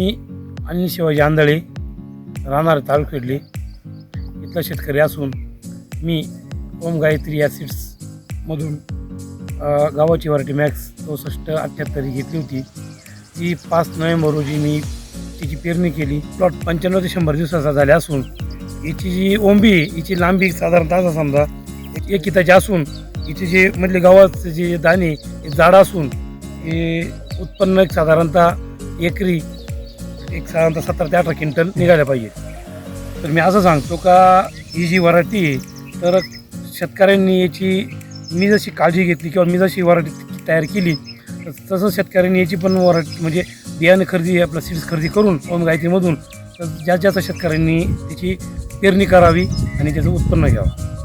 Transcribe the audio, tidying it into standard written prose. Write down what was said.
मी अनिल शिवाजी आंधळे, राहणार तालुक्यातले इथला शेतकरी असून मी ओम गायत्री या सीड्समधून गावाची व्हरायटी मॅक्स 6478 ही घेतली होती. ती 5 नोव्हेंबर रोजी मी तिची पेरणी केली. प्लॉट 95 ते 100 दिवसाचा झाला असून हिची जी ओंबी आहे हिची लांबी साधारणतः असं समजा 1 किताची असून हिचे जे मधले गव्हाचे जे दाणे हे जाड असून हे उत्पन्न साधारणतः एकरी साधारणतः 17 ते 18 क्विंटल निघायला पाहिजे. तर मी असं सांगतो का ही जी व्हरायटी आहे तर शेतकऱ्यांनी याची मी जशी काळजी घेतली किंवा मी जशी व्हरायटी तयार केली तसं शेतकऱ्यांनी याची पण व्हरायटी म्हणजे बियाणे खरेदी आपलं सीड्स खरेदी करून ओम गायत्रीमधून ज्या शेतकऱ्यांनी त्याची पेरणी करावी आणि त्याचं उत्पन्न घ्यावं.